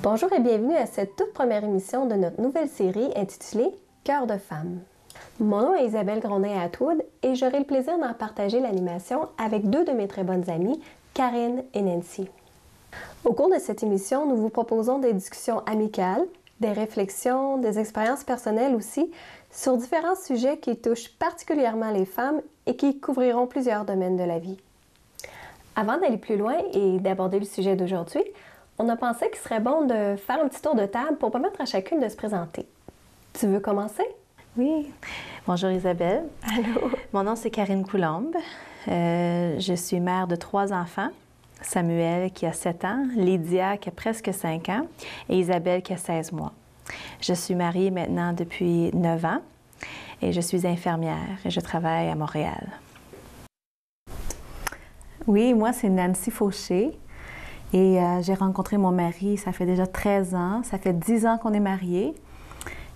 Bonjour et bienvenue à cette toute première émission de notre nouvelle série intitulée Cœur de femme. Mon nom est Isabelle Grondin-Atwood et j'aurai le plaisir d'en partager l'animation avec deux de mes très bonnes amies, Karine et Nancy. Au cours de cette émission, nous vous proposons des discussions amicales, des réflexions, des expériences personnelles aussi, sur différents sujets qui touchent particulièrement les femmes et qui couvriront plusieurs domaines de la vie. Avant d'aller plus loin et d'aborder le sujet d'aujourd'hui, on a pensé qu'il serait bon de faire un petit tour de table pour permettre à chacune de se présenter. Tu veux commencer? Oui. Bonjour Isabelle. Allô. Mon nom c'est Karine Coulombe. Je suis mère de 3 enfants. Samuel qui a 7 ans, Lydia qui a presque 5 ans et Isabelle qui a 16 mois. Je suis mariée maintenant depuis 9 ans et je suis infirmière et je travaille à Montréal. Oui, moi c'est Nancy Fauché et j'ai rencontré mon mari, ça fait déjà 13 ans, ça fait 10 ans qu'on est mariés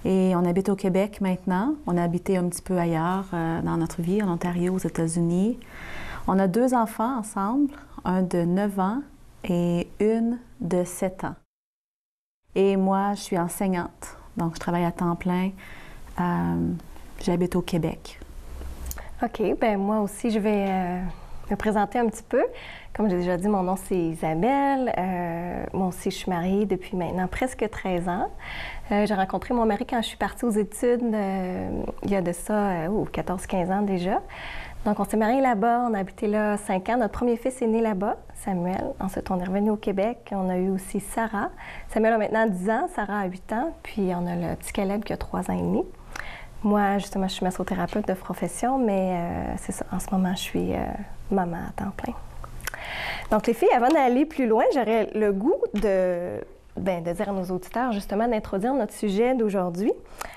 et on habite au Québec maintenant. On a habité un petit peu ailleurs dans notre vie, en Ontario, aux États-Unis. On a 2 enfants ensemble, un de 9 ans et une de 7 ans. Et moi, je suis enseignante, donc je travaille à temps plein. J'habite au Québec. OK, bien moi aussi, je vais me présenter un petit peu. Comme j'ai déjà dit, mon nom c'est Isabelle. Moi aussi, je suis mariée depuis maintenant presque 13 ans. J'ai rencontré mon mari quand je suis partie aux études, il y a de ça 14-15 ans déjà. Donc, on s'est mariés là-bas, on a habité là 5 ans. Notre premier fils est né là-bas, Samuel. Ensuite, on est revenu au Québec. On a eu aussi Sarah. Samuel a maintenant 10 ans, Sarah a 8 ans. Puis, on a le petit Caleb qui a 3 ans et demi. Moi, justement, je suis massothérapeute de profession, mais c'est ça. En ce moment, je suis maman à temps plein. Donc, les filles, avant d'aller plus loin, j'aurais le goût de dire à nos auditeurs, justement, d'introduire notre sujet d'aujourd'hui.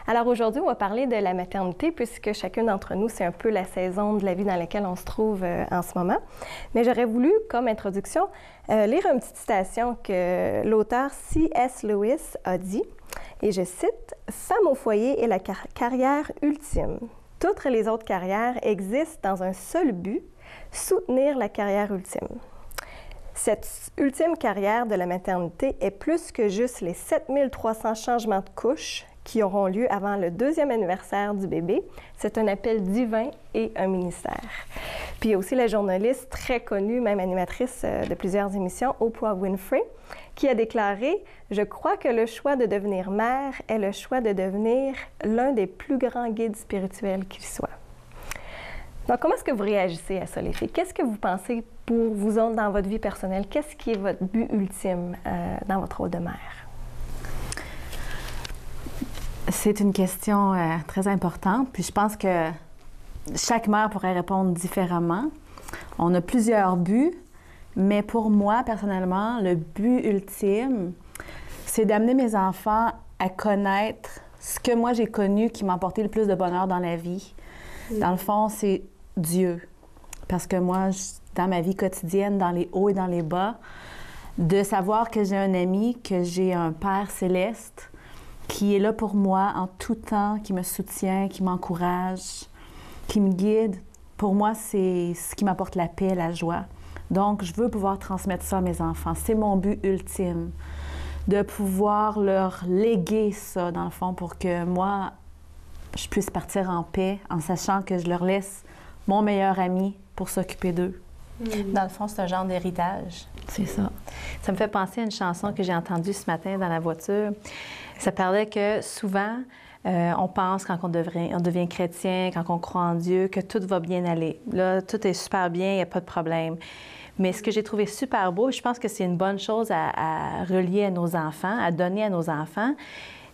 Alors, aujourd'hui, on va parler de la maternité, puisque chacune d'entre nous, c'est un peu la saison de la vie dans laquelle on se trouve en ce moment. Mais j'aurais voulu, comme introduction, lire une petite citation que l'auteur C.S. Lewis a dit, et je cite, « Femme au foyer est la carrière ultime. Toutes les autres carrières existent dans un seul but, soutenir la carrière ultime. » Cette ultime carrière de la maternité est plus que juste les 7300 changements de couches qui auront lieu avant le 2e anniversaire du bébé. C'est un appel divin et un ministère. Puis il y a aussi la journaliste très connue, même animatrice de plusieurs émissions, Oprah Winfrey, qui a déclaré « Je crois que le choix de devenir mère est le choix de devenir l'un des plus grands guides spirituels qu'il soit. » Donc, comment est-ce que vous réagissez à ça, les filles? Qu'est-ce que vous pensez pour vous autres dans votre vie personnelle? Qu'est-ce qui est votre but ultime dans votre rôle de mère? C'est une question très importante, puis je pense que chaque mère pourrait répondre différemment. On a plusieurs buts, mais pour moi, personnellement, le but ultime, c'est d'amener mes enfants à connaître ce que moi j'ai connu qui m'a apporté le plus de bonheur dans la vie. Dans le fond, c'est Dieu. Parce que moi, dans ma vie quotidienne, dans les hauts et dans les bas, de savoir que j'ai un ami, que j'ai un Père céleste qui est là pour moi en tout temps, qui me soutient, qui m'encourage, qui me guide, pour moi, c'est ce qui m'apporte la paix, la joie. Donc, je veux pouvoir transmettre ça à mes enfants. C'est mon but ultime, de pouvoir leur léguer ça, dans le fond, pour que moi, je puisse partir en paix en sachant que je leur laisse mon meilleur ami pour s'occuper d'eux. Dans le fond, c'est un genre d'héritage. C'est ça. Ça me fait penser à une chanson que j'ai entendue ce matin dans la voiture. Ça parlait que souvent, on pense quand on devient chrétien, quand on croit en Dieu, que tout va bien aller. Là, tout est super bien, il n'y a pas de problème. Mais ce que j'ai trouvé super beau, je pense que c'est une bonne chose à relier à nos enfants, à donner à nos enfants,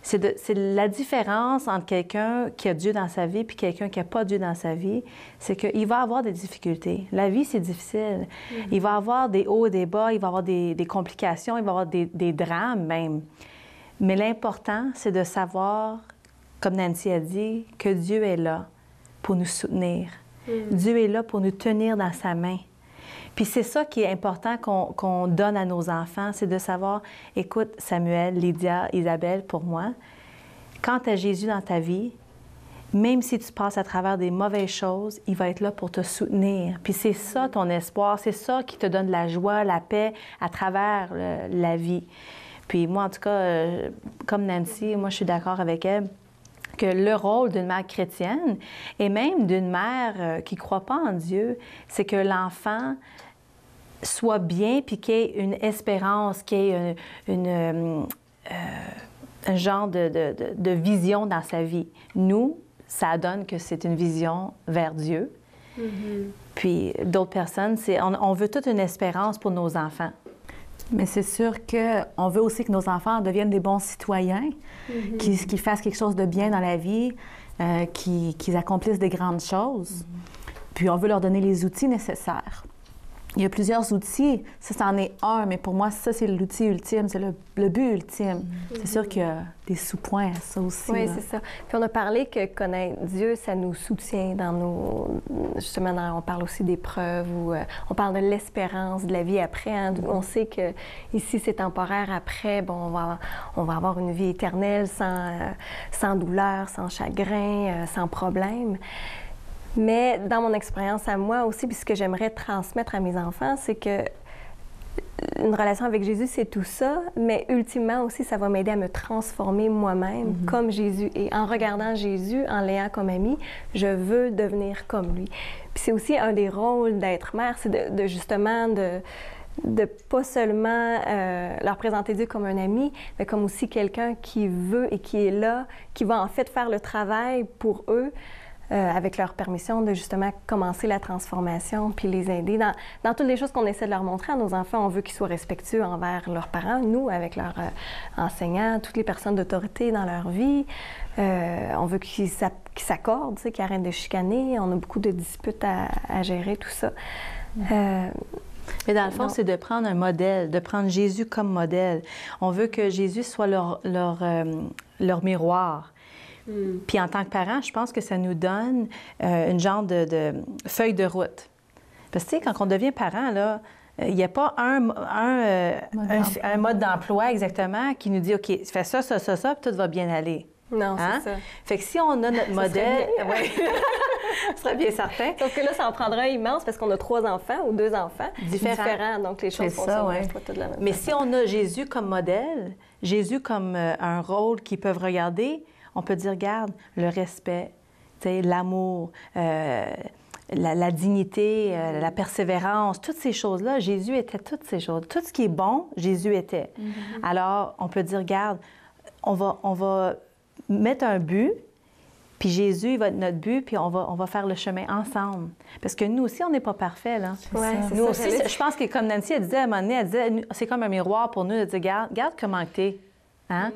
c'est la différence entre quelqu'un qui a Dieu dans sa vie puis quelqu'un qui n'a pas Dieu dans sa vie, c'est qu'il va avoir des difficultés. La vie, c'est difficile. Il va avoir des hauts et des bas, il va avoir des complications, il va avoir des drames même. Mais l'important, c'est de savoir, comme Nancy a dit, que Dieu est là pour nous soutenir. Dieu est là pour nous tenir dans sa main. Puis c'est ça qui est important qu'on donne à nos enfants, c'est de savoir, écoute, Samuel, Lydia, Isabelle, pour moi, quand tu as Jésus dans ta vie, même si tu passes à travers des mauvaises choses, il va être là pour te soutenir. Puis c'est ça ton espoir, c'est ça qui te donne la joie, la paix à travers la vie. Puis moi, en tout cas, comme Nancy, moi, je suis d'accord avec elle que le rôle d'une mère chrétienne et même d'une mère qui ne croit pas en Dieu, c'est que l'enfant soit bien puis qu'il y ait une espérance, qu'il y ait un genre de vision dans sa vie. Nous, ça donne que c'est une vision vers Dieu. Puis d'autres personnes, on veut toute une espérance pour nos enfants. Mais c'est sûr qu'on veut aussi que nos enfants deviennent des bons citoyens, qu'ils fassent quelque chose de bien dans la vie, qu'ils accomplissent des grandes choses. Puis on veut leur donner les outils nécessaires. Il y a plusieurs outils. Ça, c'en est un, mais pour moi, ça, c'est l'outil ultime, c'est le but ultime. C'est sûr qu'il y a des sous-points à ça aussi. Oui, c'est ça. Puis on a parlé que connaître Dieu, ça nous soutient dans nos... Justement, on parle aussi des preuves, ou on parle de l'espérance de la vie après. Hein. On sait que ici, c'est temporaire. Après, bon, on va avoir une vie éternelle sans douleur, sans chagrin, sans problème. Mais dans mon expérience à moi aussi, puis ce que j'aimerais transmettre à mes enfants, c'est que une relation avec Jésus, c'est tout ça, mais ultimement aussi, ça va m'aider à me transformer moi-même comme Jésus. Et en regardant Jésus, en l'ayant comme ami, je veux devenir comme lui. Puis c'est aussi un des rôles d'être mère, c'est de justement de pas seulement leur présenter Dieu comme un ami, mais comme aussi quelqu'un qui veut et qui est là, qui va en fait faire le travail pour eux, avec leur permission, de justement commencer la transformation, puis les aider dans toutes les choses qu'on essaie de leur montrer à nos enfants. On veut qu'ils soient respectueux envers leurs parents, nous, avec leurs enseignants, toutes les personnes d'autorité dans leur vie. On veut qu'ils s'accordent, tu sais, qu'ils arrêtent de chicaner. On a beaucoup de disputes à gérer, tout ça. Mais dans le fond, c'est de prendre un modèle, de prendre Jésus comme modèle. On veut que Jésus soit leur miroir. Puis en tant que parent, je pense que ça nous donne une genre de feuille de route. Parce que, tu sais, quand on devient parent, là, il n'y a pas un mode d'emploi exactement qui nous dit, OK, fais ça, ça, ça, ça, puis tout va bien aller. Non, c'est ça. Fait que si on a notre modèle... Oui, ce serait bien certain. Sauf que là, ça en prendra immense parce qu'on a 3 enfants ou 2 enfants différents. Donc, les choses fonctionnent pas toutes de la même façon. Mais si on a Jésus comme modèle, Jésus comme un rôle qu'ils peuvent regarder, on peut dire, regarde, le respect, l'amour, la dignité, la persévérance, toutes ces choses-là, Jésus était toutes ces choses. Tout ce qui est bon, Jésus était. Alors, on peut dire, regarde, on va mettre un but, puis Jésus, il va être notre but, puis on va faire le chemin ensemble. Parce que nous aussi, on n'est pas parfaits, là. Nous aussi, je pense que comme Nancy, elle disait à un moment donné, elle disait, c'est comme un miroir pour nous de dire, regarde comment t'es, hein?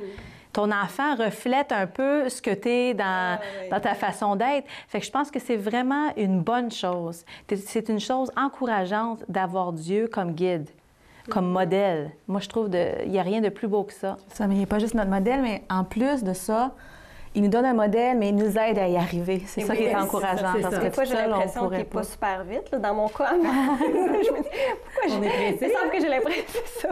Ton enfant reflète un peu ce que tu es dans ta façon d'être. Fait que je pense que c'est vraiment une bonne chose. C'est une chose encourageante d'avoir Dieu comme guide, comme modèle. Moi, je trouve qu'il n'y a rien de plus beau que ça. Ça, mais il n'est pas juste notre modèle, mais en plus de ça, il nous donne un modèle, mais il nous aide à y arriver. C'est ça qui est encourageant. Parce que des fois, j'ai l'impression qu'il n'est pas super vite, là, dans mon cas. Je me dis, pourquoi il me semble que j'ai l'impression, c'est ça.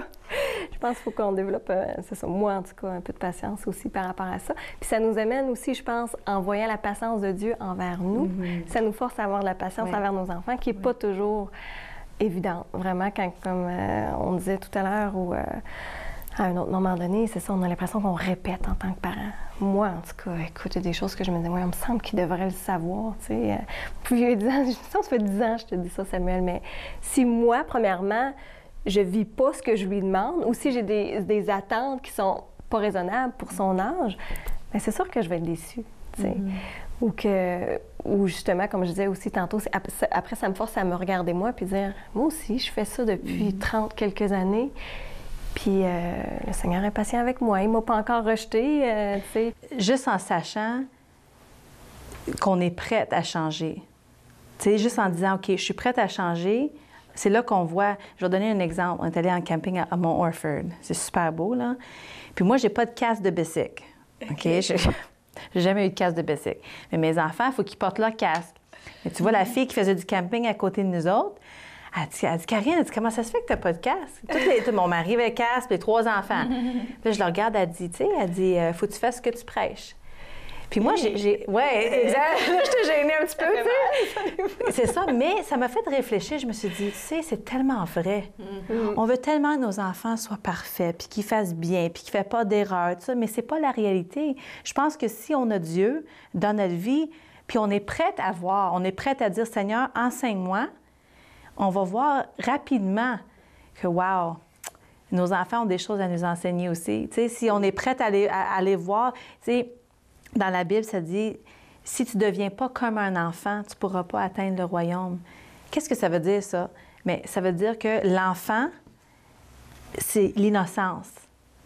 Je pense qu'il faut qu'on développe, c'est ça, moi en tout cas, un peu de patience aussi par rapport à ça. Puis ça nous amène aussi, je pense, en voyant la patience de Dieu envers nous, ça nous force à avoir de la patience envers nos enfants, qui n'est pas toujours évidente. Vraiment, quand, comme on disait tout à l'heure, ou à un autre moment donné, c'est ça, on a l'impression qu'on répète en tant que parent. Moi, en tout cas, écoute, il y a des choses que je me dis, il me semble qu'il devrait le savoir, tu sais. Plus 10 ans, ça fait 10 ans, je te dis ça, Samuel, mais si moi, premièrement, je vis pas ce que je lui demande, ou si j'ai des attentes qui sont pas raisonnables pour son âge, bien, c'est sûr que je vais être déçue, tu sais. Ou justement, comme je disais aussi tantôt, après, ça me force à me regarder moi puis dire, moi aussi, je fais ça depuis 30 quelques années. Puis le Seigneur est patient avec moi. Il ne m'a pas encore rejeté, tu sais. Juste en sachant qu'on est prête à changer. Tu sais, juste en disant, OK, je suis prête à changer, c'est là qu'on voit... Je vais donner un exemple. On est allé en camping à Mont Orford. C'est super beau, là. Puis moi, j'ai pas de casque de bicycle. OK? J'ai jamais eu de casque de bicycle. Mais mes enfants, il faut qu'ils portent leur casque. Et tu vois, la fille qui faisait du camping à côté de nous autres, elle dit, Karine, elle dit, comment ça se fait que tu n'as pas de casque? Mon mari avait le casque, puis les 3 enfants. Puis là, je la regarde, elle dit, tu sais, faut que tu fasses ce que tu prêches. Puis moi, ouais, exact. Je t'ai gênée un petit peu, tu sais. C'est ça, mais ça m'a fait réfléchir. Je me suis dit, tu sais, c'est tellement vrai. On veut tellement que nos enfants soient parfaits, puis qu'ils fassent bien, puis qu'ils ne fassent pas d'erreurs, tout ça, mais c'est pas la réalité. Je pense que si on a Dieu dans notre vie, puis on est prête à voir, on est prête à dire, Seigneur, enseigne-moi, on va voir rapidement que, wow, nos enfants ont des choses à nous enseigner aussi. Tu sais, si on est prête à aller voir, tu sais, dans la Bible, ça dit, si tu ne deviens pas comme un enfant, tu ne pourras pas atteindre le royaume. Qu'est-ce que ça veut dire, ça? Mais ça veut dire que l'enfant, c'est l'innocence.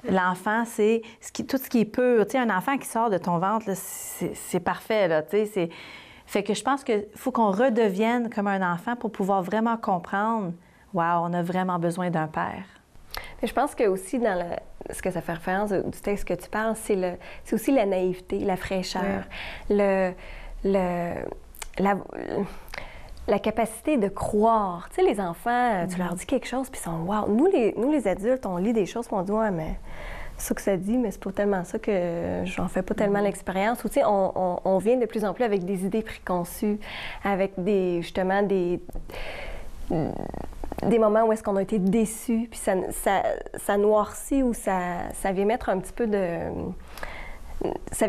L'enfant, c'est tout ce qui est pur. Tu sais, un enfant qui sort de ton ventre, c'est parfait, là, tu sais, Fait que je pense qu'il faut qu'on redevienne comme un enfant pour pouvoir vraiment comprendre, wow, on a vraiment besoin d'un père. Mais je pense que aussi dans ce que ça fait référence du texte que tu parles, c'est aussi la naïveté, la fraîcheur, la capacité de croire. Tu sais, les enfants, tu leur dis quelque chose, puis ils sont « wow ». Nous, les adultes, on lit des choses, puis on dit « ouais, mais c'est ça que ça dit, mais c'est pas tellement ça que j'en fais pas tellement l'expérience ». Ou tu sais, on vient de plus en plus avec des idées préconçues, avec justement des moments où est-ce qu'on a été déçus, puis ça noircit ou ça vient mettre un petit peu de... Ça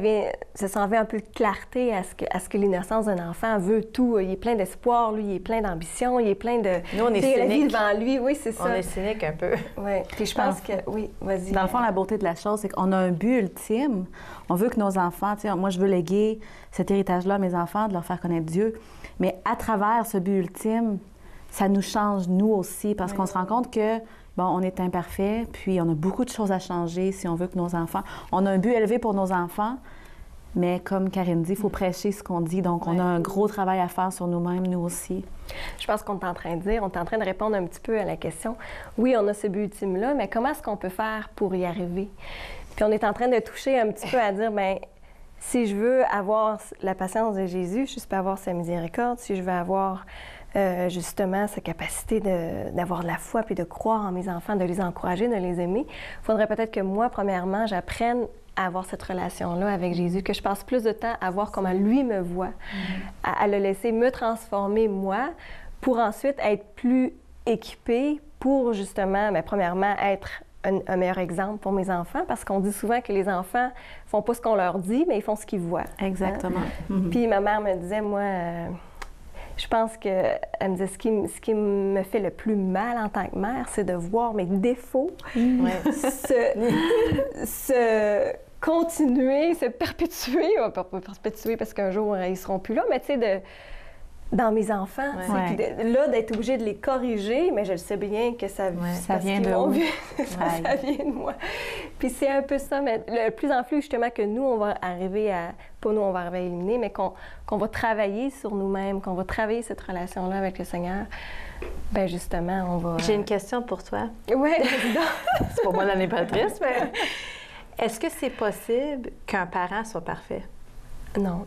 s'enlève un peu de clarté à ce que l'innocence d'un enfant veut tout. Il est plein d'espoir, lui, il est plein d'ambition, il est plein de... Nous, on est cynique. La vie devant lui, oui, c'est ça. On est cynique un peu. Oui, puis je pense que... Oui, vas-y. Dans le fond, la beauté de la chose, c'est qu'on a un but ultime. On veut que nos enfants, tu sais, moi, je veux léguer cet héritage-là à mes enfants, de leur faire connaître Dieu. Mais à travers ce but ultime, ça nous change, nous aussi, parce qu'on se rend compte que, bon, on est imparfait, puis on a beaucoup de choses à changer si on veut que nos enfants... On a un but élevé pour nos enfants, mais comme Karine dit, il faut prêcher ce qu'on dit. Donc, on a un gros travail à faire sur nous-mêmes, nous aussi. Je pense qu'on est en train de dire, on est en train de répondre un petit peu à la question. Oui, on a ce but ultime-là, mais comment est-ce qu'on peut faire pour y arriver? Puis on est en train de toucher un petit peu à dire, bien, si je veux avoir la patience de Jésus, je peux avoir sa miséricorde. Si je veux avoir... justement, sa capacité d'avoir de la foi puis de croire en mes enfants, de les encourager, de les aimer. Il faudrait peut-être que moi, premièrement, j'apprenne à avoir cette relation-là avec Jésus, que je passe plus de temps à voir comment lui me voit, à le laisser me transformer, moi, pour ensuite être plus équipée pour, justement, bien, premièrement, être un meilleur exemple pour mes enfants, parce qu'on dit souvent que les enfants font pas ce qu'on leur dit, mais ils font ce qu'ils voient. Exactement. Hein? Puis ma mère me disait, moi... Je pense qu'elle me disait, ce qui me fait le plus mal en tant que mère, c'est de voir mes défauts se continuer, se perpétuer, pas perpétuer parce qu'un jour, ils ne seront plus là, mais tu sais, dans mes enfants. Puis là, d'être obligée de les corriger, mais je le sais bien que ça vient de où? Ça vient de moi. Puis c'est un peu ça, mais le plus en plus, justement, que nous, on va arriver à... Pas nous, on va arriver à éliminer, mais qu'on va travailler sur nous-mêmes, qu'on va travailler cette relation-là avec le Seigneur. Bien, justement, on va... J'ai une question pour toi. Oui, c'est pour moi l'animatrice, mais... Est-ce que c'est possible qu'un parent soit parfait? Non.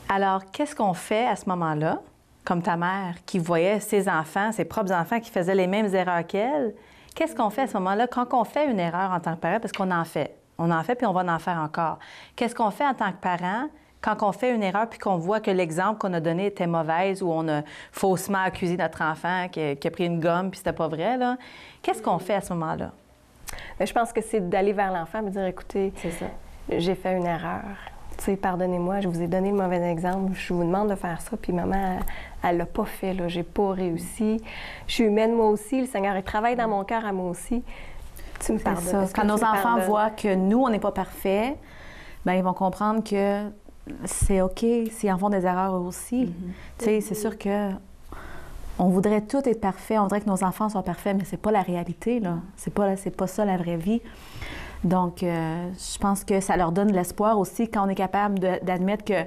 Alors, qu'est-ce qu'on fait à ce moment-là, comme ta mère, qui voyait ses enfants, ses propres enfants, qui faisaient les mêmes erreurs qu'elle? Qu'est-ce qu'on fait à ce moment-là quand on fait une erreur en tant que parent? Parce qu'on en fait. On en fait, puis on va en faire encore. Qu'est-ce qu'on fait en tant que parent quand on fait une erreur puis qu'on voit que l'exemple qu'on a donné était mauvaise ou on a faussement accusé notre enfant qui a pris une gomme puis c'était pas vrai, là? Qu'est-ce qu'on fait à ce moment-là? Bien, je pense que c'est d'aller vers l'enfant et dire, écoutez, c'est ça. J'ai fait une erreur. Tu sais, pardonnez-moi, je vous ai donné le mauvais exemple, je vous demande de faire ça, puis maman, elle l'a pas fait, là, j'ai pas réussi. Je suis humaine, moi aussi, le Seigneur, il travaille dans mon cœur à moi aussi. Tu me pardonnes. Quand nos enfants voient que nous, on n'est pas parfaits, bien, ils vont comprendre que c'est OK s'ils en font des erreurs aussi. Tu sais, c'est sûr que on voudrait tout être parfait, on voudrait que nos enfants soient parfaits, mais c'est pas la réalité, là. C'est pas ça la vraie vie. Donc, je pense que ça leur donne de l'espoir aussi quand on est capable d'admettre que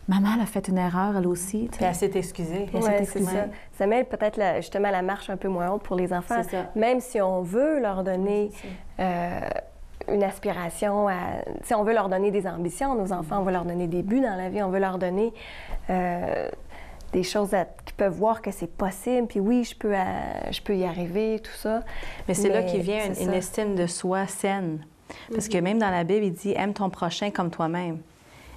maman elle a fait une erreur, elle aussi. Puis elle s'est excusée. Oui, c'est ça. Ça met peut-être justement la marche un peu moins haute pour les enfants. C'est ça. Même si on veut leur donner une aspiration, si on veut leur donner des ambitions, nos enfants, on veut leur donner des buts dans la vie, on veut leur donner des choses qu'ils peuvent voir que c'est possible, puis oui, je peux y arriver, tout ça. Mais c'est là qu'il vient une estime de soi saine. Parce que même dans la Bible, il dit « Aime ton prochain comme toi-même ».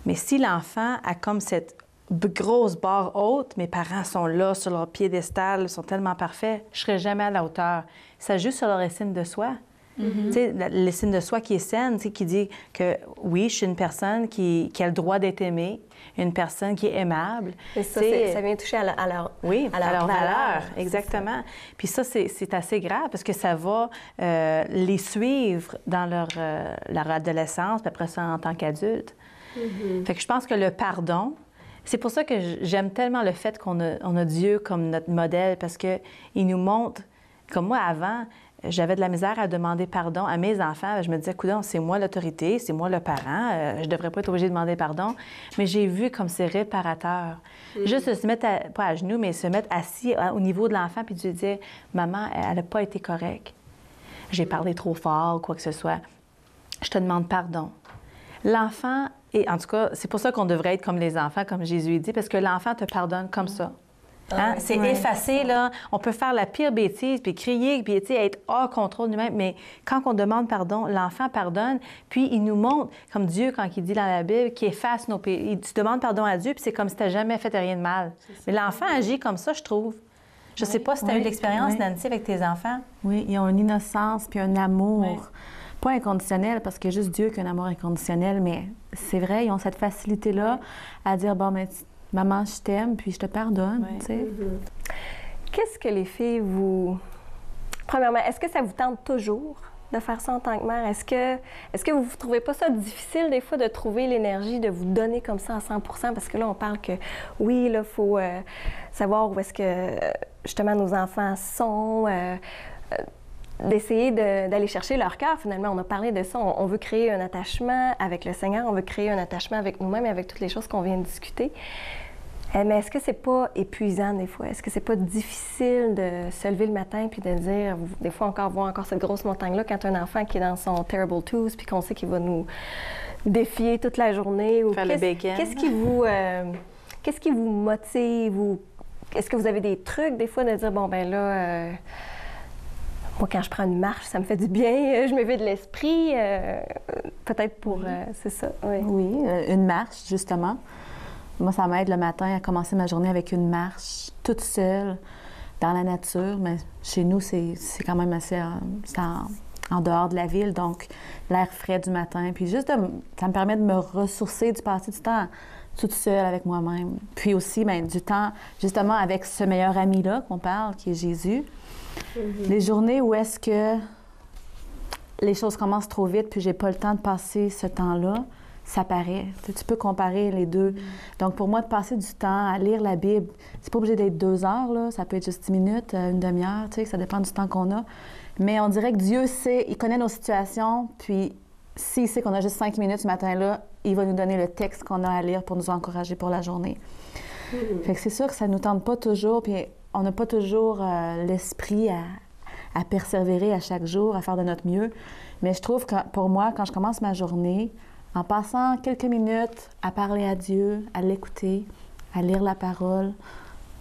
Mais si l'enfant a comme cette grosse barre haute, mes parents sont là, sur leur piédestal, sont tellement parfaits, je ne serai jamais à la hauteur. Ça joue sur leur estime de soi. Tu sais, l'estime de soi qui est saine, tu sais, qui dit que oui, je suis une personne qui a le droit d'être aimée, une personne qui est aimable. Et ça, ça vient toucher à leur valeur. Exactement. Puis ça, c'est assez grave parce que ça va les suivre dans leur adolescence, puis après ça, en tant qu'adulte. Fait que je pense que le pardon, c'est pour ça que j'aime tellement le fait qu'on a Dieu comme notre modèle, parce qu'il nous montre, comme moi avant, j'avais de la misère à demander pardon à mes enfants. Je me disais, coudonc, c'est moi l'autorité, c'est moi le parent, je ne devrais pas être obligée de demander pardon. Mais j'ai vu comme c'est réparateur. Juste de se mettre, pas à genoux, mais se mettre assis au niveau de l'enfant, puis de lui dire, maman, elle n'a pas été correcte. J'ai parlé trop fort ou quoi que ce soit. Je te demande pardon. L'enfant, et en tout cas, c'est pour ça qu'on devrait être comme les enfants, comme Jésus dit, parce que l'enfant te pardonne comme ça. Hein? C'est effacé, là. On peut faire la pire bêtise, puis crier, puis être hors contrôle nous-mêmes. Mais quand on demande pardon, l'enfant pardonne, puis il nous montre, comme Dieu, quand il dit dans la Bible, qu'il efface nos péchés. Tu demandes pardon à Dieu, puis c'est comme si tu n'as jamais fait rien de mal. Mais l'enfant agit comme ça, je trouve. Je ne sais pas si tu as eu l'expérience, Nancy, avec tes enfants. Oui, ils ont une innocence, puis un amour. Pas inconditionnel, parce qu'il y a juste Dieu qui a un amour inconditionnel, mais c'est vrai, ils ont cette facilité-là à dire, bon, mais maman, je t'aime, puis je te pardonne, tu sais. Qu'est-ce que les filles vous... Premièrement, est-ce que ça vous tente toujours de faire ça en tant que mère? Est-ce que vous ne trouvez pas ça difficile, des fois, de trouver l'énergie de vous donner comme ça à 100 %? Parce que là, on parle que, oui, là, il faut savoir où est-ce que, justement, nos enfants sont... d'essayer d'aller chercher leur cœur, finalement. On a parlé de ça. On veut créer un attachement avec le Seigneur, on veut créer un attachement avec nous-mêmes et avec toutes les choses qu'on vient de discuter. Mais est-ce que c'est pas épuisant des fois? Est-ce que c'est pas difficile de se lever le matin puis de dire, des fois encore, voir encore cette grosse montagne-là quand un enfant qui est dans son Terrible Twos puis qu'on sait qu'il va nous défier toute la journée? Ou faire le bacon. Qu'est-ce qui vous motive? Ou est-ce que vous avez des trucs des fois de dire, bon, ben là... moi, quand je prends une marche, ça me fait du bien, je me vide l'esprit, peut-être pour... c'est ça, oui. Oui, une marche, justement. Moi, ça m'aide le matin à commencer ma journée avec une marche, toute seule, dans la nature. Mais chez nous, c'est quand même assez... en dehors de la ville, donc l'air frais du matin. Puis juste, ça me permet de me ressourcer, de passer du temps toute seule avec moi-même. Puis aussi, bien, du temps, justement, avec ce meilleur ami-là qu'on parle, qui est Jésus. Les journées où est-ce que les choses commencent trop vite puis j'ai pas le temps de passer ce temps-là, ça paraît. Tu peux comparer les deux. Donc, pour moi, de passer du temps à lire la Bible, c'est pas obligé d'être 2 heures, là. Ça peut être juste 10 minutes, une demi-heure, tu sais, ça dépend du temps qu'on a. Mais on dirait que Dieu sait, il connaît nos situations, puis s'il sait qu'on a juste 5 minutes ce matin-là, il va nous donner le texte qu'on a à lire pour nous encourager pour la journée. Fait que c'est sûr que ça nous tente pas toujours, puis on n'a pas toujours l'esprit à persévérer à chaque jour, à faire de notre mieux. Mais je trouve que pour moi, quand je commence ma journée, en passant quelques minutes à parler à Dieu, à l'écouter, à lire la parole,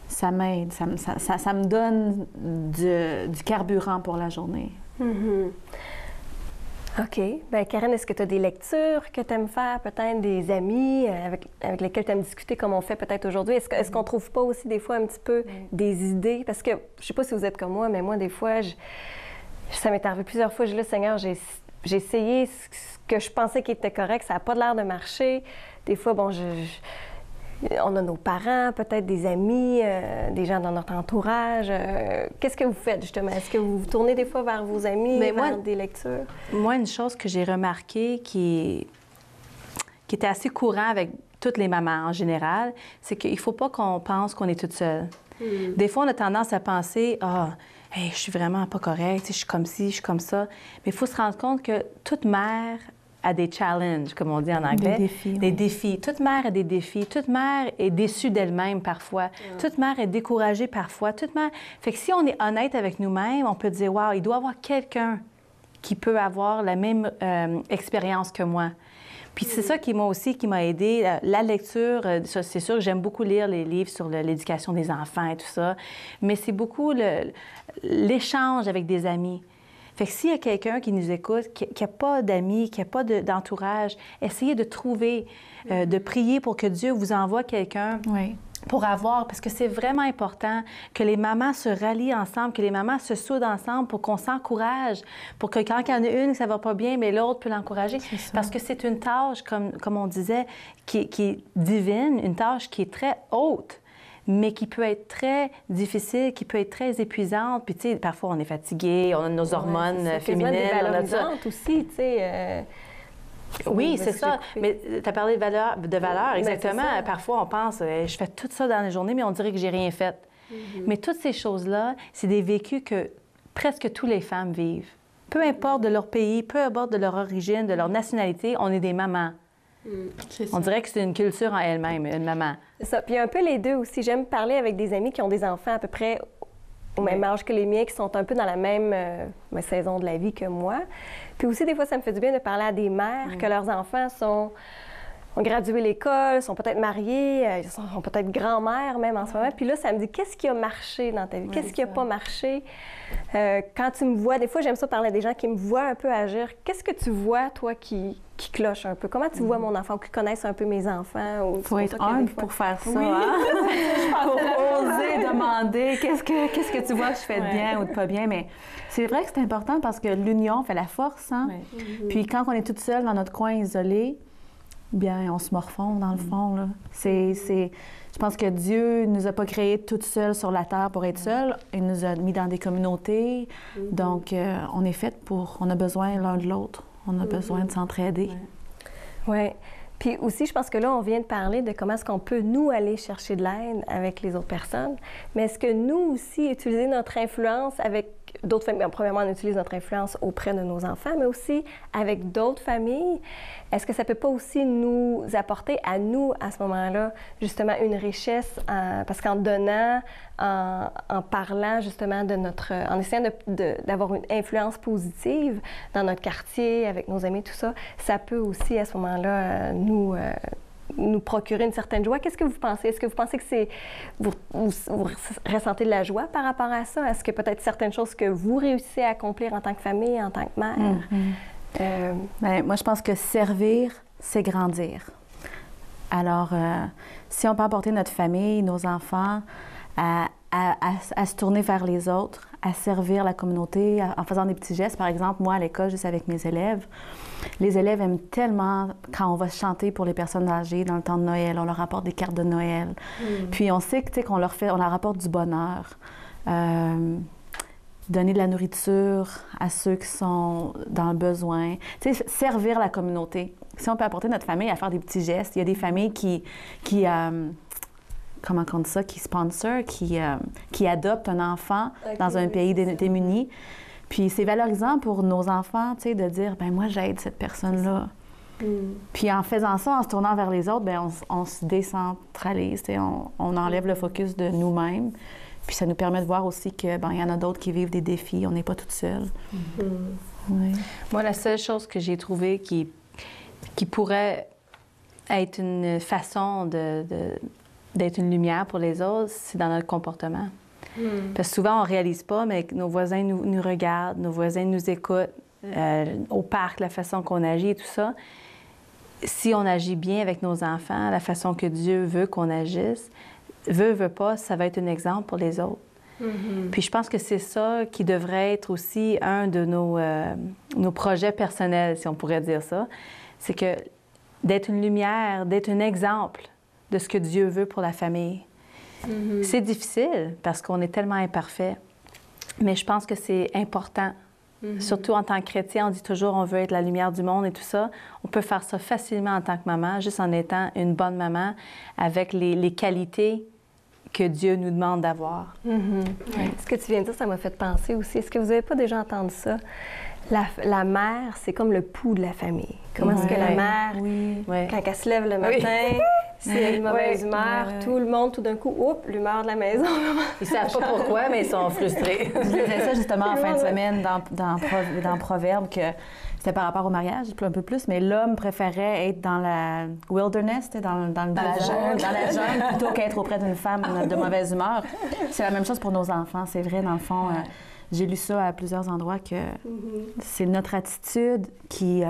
ça m'aide, ça me donne du carburant pour la journée. OK. Bien, Karen, est-ce que tu as des lectures que tu aimes faire, peut-être des amis avec lesquels tu aimes discuter comme on fait peut-être aujourd'hui? Est-ce qu'on trouve pas aussi des fois un petit peu des idées? Parce que je sais pas si vous êtes comme moi, mais moi, des fois, ça m'est arrivé plusieurs fois. Je dis là, Seigneur, j'ai essayé ce que je pensais qui était correct, ça n'a pas l'air de marcher. Des fois, bon, on a nos parents, peut-être des amis, des gens dans notre entourage. Qu'est-ce que vous faites, justement? Est-ce que vous vous tournez des fois vers vos amis, vers des lectures? Moi, une chose que j'ai remarquée qui était assez courant avec toutes les mamans en général, c'est qu'il ne faut pas qu'on pense qu'on est toute seule. Des fois, on a tendance à penser « Ah, hey, je suis vraiment pas correcte, je suis comme ci, je suis comme ça. » Mais il faut se rendre compte que toute mère a des challenges, comme on dit en anglais. Des défis. Des défis. Toute mère a des défis. Toute mère est déçue d'elle-même parfois. Toute mère est découragée parfois. Toute mère... Fait que si on est honnête avec nous-mêmes, on peut dire « Wow, il doit y avoir quelqu'un qui peut avoir la même expérience que moi. » Puis c'est ça qui m'a aidée. La lecture, c'est sûr que j'aime beaucoup lire les livres sur l'éducation des enfants et tout ça, mais c'est beaucoup l'échange avec des amis. Fait que s'il y a quelqu'un qui nous écoute, qui n'a pas d'amis, qui n'a pas d'entourage, essayez de trouver, de prier pour que Dieu vous envoie quelqu'un. Oui. Pour avoir, parce que c'est vraiment important que les mamans se rallient ensemble, que les mamans se soudent ensemble pour qu'on s'encourage, pour que quand il y en a une que ça va pas bien, mais l'autre peut l'encourager. Parce que c'est une tâche, comme on disait, qui est divine, une tâche qui est très haute, mais qui peut être très difficile, qui peut être très épuisante. Puis, tu sais, parfois, on est fatigué, on a nos hormones féminines. C'est valorisantes aussi, tu sais. Oui, c'est ça. Mais tu as parlé de valeur, exactement. Parfois, on pense, je fais tout ça dans la journée, mais on dirait que j'ai rien fait. Mais toutes ces choses-là, c'est des vécus que presque toutes les femmes vivent. Peu importe de leur pays, peu importe de leur origine, de leur nationalité, on est des mamans. On dirait que c'est une culture en elle-même, une maman. C'est ça. Puis un peu les deux aussi. J'aime parler avec des amis qui ont des enfants à peu près au même âge que les miens, qui sont un peu dans la même saison de la vie que moi. Puis aussi, des fois, ça me fait du bien de parler à des mères que leurs enfants ont gradué l'école, sont peut-être mariés, sont peut-être grand-mères même en ce moment. Puis là, ça me dit, qu'est-ce qui a marché dans ta vie? Qu'est-ce qui n'a pas marché? Quand tu me vois, des fois, j'aime ça parler à des gens qui me voient un peu agir. Qu'est-ce que tu vois, toi, qui cloche un peu? Comment tu vois mon enfant ou qui connaissent un peu mes enfants? Il faut être humble pour faire ça. Oui. Hein? Pour oser demander qu'est-ce que tu vois que je fais de bien ou de pas bien. Mais c'est vrai que c'est important parce que l'union fait la force. Hein? Puis quand on est toute seule dans notre coin isolé, bien, on se morfond dans le fond. Là. Je pense que Dieu ne nous a pas créés toutes seules sur la terre pour être seules. Il nous a mis dans des communautés. Donc, on est fait on a besoin l'un de l'autre. On a besoin de s'entraider. Oui. Puis aussi, je pense que là, on vient de parler de comment est-ce qu'on peut, nous, aller chercher de l'aide avec les autres personnes. Mais est-ce que nous aussi, utiliser notre influence avec d'autres familles? Bien, premièrement, on utilise notre influence auprès de nos enfants, mais aussi avec d'autres familles. Est-ce que ça ne peut pas aussi nous apporter à nous, à ce moment-là, justement, une richesse? Parce qu'en donnant, en parlant justement de notre... en essayant d'avoir une influence positive dans notre quartier, avec nos amis, tout ça, ça peut aussi, à ce moment-là, nous procurer une certaine joie. Qu'est-ce que vous pensez? Est-ce que vous pensez que vous ressentez de la joie par rapport à ça? Est-ce que peut-être certaines choses que vous réussissez à accomplir en tant que famille, en tant que mère? Bien, moi, je pense que servir, c'est grandir. Alors, si on peut apporter notre famille, nos enfants, à se tourner vers les autres, à servir la communauté, en faisant des petits gestes. Par exemple, moi, à l'école, juste avec mes élèves, les élèves aiment tellement quand on va chanter pour les personnes âgées dans le temps de Noël. On leur apporte des cartes de Noël. Puis on sait que, on leur apporte du bonheur. Donner de la nourriture à ceux qui sont dans le besoin. Tu sais, servir la communauté. Si on peut apporter notre famille à faire des petits gestes, il y a des familles qui comment on dit ça, qui sponsor, qui adoptent un enfant dans un pays démuni. Puis c'est valorisant pour nos enfants, tu sais, de dire, ben moi, j'aide cette personne-là. Puis en faisant ça, en se tournant vers les autres, bien, on se décentralise, tu sais, on enlève le focus de nous-mêmes. Puis ça nous permet de voir aussi que, ben, il y en a d'autres qui vivent des défis, on n'est pas toutes seules. Oui. Moi, la seule chose que j'ai trouvée qui pourrait être une façon d'être une lumière pour les autres, c'est dans notre comportement. Parce que souvent, on ne réalise pas, mais nos voisins nous regardent, nos voisins nous écoutent, au parc, la façon qu'on agit et tout ça. Si on agit bien avec nos enfants, la façon que Dieu veut qu'on agisse, veut pas, ça va être un exemple pour les autres. Puis je pense que c'est ça qui devrait être aussi un de nos projets personnels, si on pourrait dire ça. C'est que d'être une lumière, d'être un exemple de ce que Dieu veut pour la famille. C'est difficile parce qu'on est tellement imparfait, mais je pense que c'est important. Surtout en tant que chrétien, on dit toujours on veut être la lumière du monde et tout ça. On peut faire ça facilement en tant que maman, juste en étant une bonne maman avec les qualités que Dieu nous demande d'avoir. Ce que tu viens de dire, ça m'a fait penser aussi. Est-ce que vous n'avez pas déjà entendu ça? La mère, c'est comme le pouls de la famille. Comment est-ce que la mère, quand elle se lève le matin, c'est une mauvaise humeur, tout le monde, tout d'un coup, l'humeur de la maison. Ils ne savent pas pourquoi, mais ils sont frustrés. Je disais ça justement en fin de semaine dans Proverbe, que c'était par rapport au mariage, un peu plus, mais l'homme préférait être dans la wilderness, dans la jungle, plutôt qu'être auprès d'une femme de mauvaise humeur. C'est la même chose pour nos enfants, c'est vrai, dans le fond. j'ai lu ça à plusieurs endroits que c'est notre attitude qui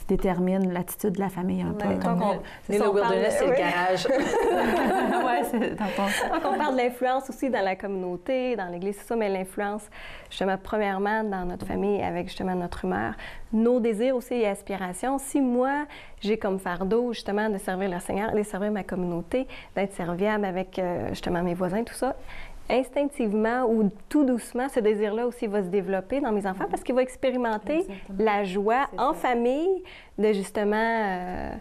détermine l'attitude de la famille un peu. Le wilderness, c'est le garage. Oui, c'est dans ton cas. Donc, on parle de l'influence aussi dans la communauté, dans l'Église, c'est ça, mais l'influence, justement, premièrement, dans notre famille, avec justement notre humeur, nos désirs aussi et aspirations. Si moi, j'ai comme fardeau, justement, de servir le Seigneur, de servir ma communauté, d'être serviable avec, justement, mes voisins, tout ça, instinctivement ou tout doucement, ce désir-là aussi va se développer dans mes enfants parce qu'ils vont expérimenter la joie en famille de justement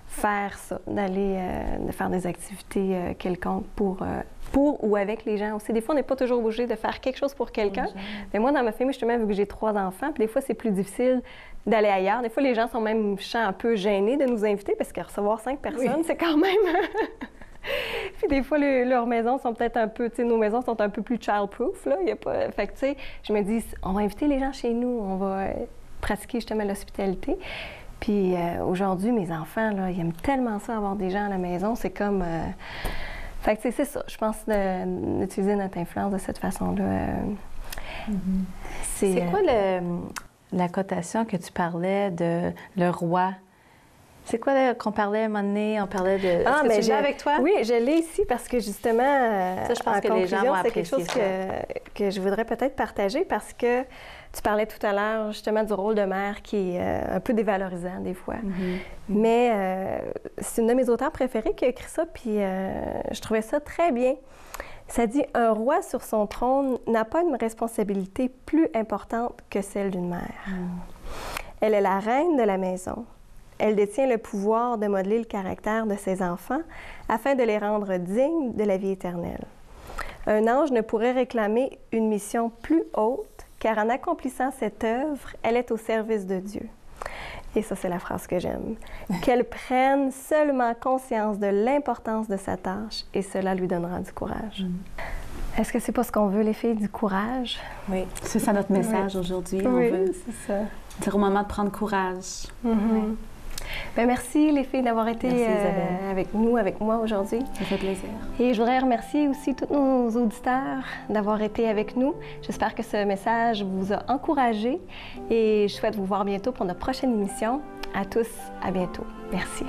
faire ça, de faire des activités quelconques pour ou avec les gens aussi. Des fois, on n'est pas toujours obligé de faire quelque chose pour quelqu'un. Mais moi, dans ma famille, justement, vu que j'ai 3 enfants, puis des fois, c'est plus difficile d'aller ailleurs. Des fois, les gens sont même, je sens, un peu gênés de nous inviter parce que recevoir 5 personnes, c'est quand même... Puis des fois, leurs maisons sont peut-être un peu, tu sais, nos maisons sont un peu plus child-proof, là. Il y a pas... Fait que, tu sais, je me dis, on va inviter les gens chez nous, on va pratiquer justement l'hospitalité. Puis aujourd'hui, mes enfants, là, ils aiment tellement ça, avoir des gens à la maison, c'est comme... Fait que, c'est ça, je pense d'utiliser notre influence de cette façon-là. C'est quoi la cotation que tu parlais de le roi? C'est quoi qu'on parlait à un moment donné? On parlait de... Est-ce que tu l'as avec toi? Oui, je l'ai ici parce que justement, ça, je pense que les gens vont c'est quelque chose apprécier que je voudrais peut-être partager parce que tu parlais tout à l'heure justement du rôle de mère qui est un peu dévalorisant des fois. Mais c'est une de mes auteurs préférées qui a écrit ça, puis je trouvais ça très bien. Ça dit « Un roi sur son trône n'a pas une responsabilité plus importante que celle d'une mère. Elle est la reine de la maison. Elle détient le pouvoir de modeler le caractère de ses enfants afin de les rendre dignes de la vie éternelle. Un ange ne pourrait réclamer une mission plus haute, car en accomplissant cette œuvre, elle est au service de Dieu. » Et ça, c'est la phrase que j'aime. « Qu'elle prenne seulement conscience de l'importance de sa tâche, et cela lui donnera du courage. Est-ce que c'est pas ce qu'on veut, les filles, du courage? Oui. C'est ça notre message aujourd'hui. Oui, on veut c'est ça. dire au moment de prendre courage. Bien, merci les filles d'avoir été avec nous, avec moi aujourd'hui. Ça fait plaisir. Et je voudrais remercier aussi tous nos auditeurs d'avoir été avec nous. J'espère que ce message vous a encouragés et je souhaite vous voir bientôt pour notre prochaine émission. À tous, à bientôt. Merci.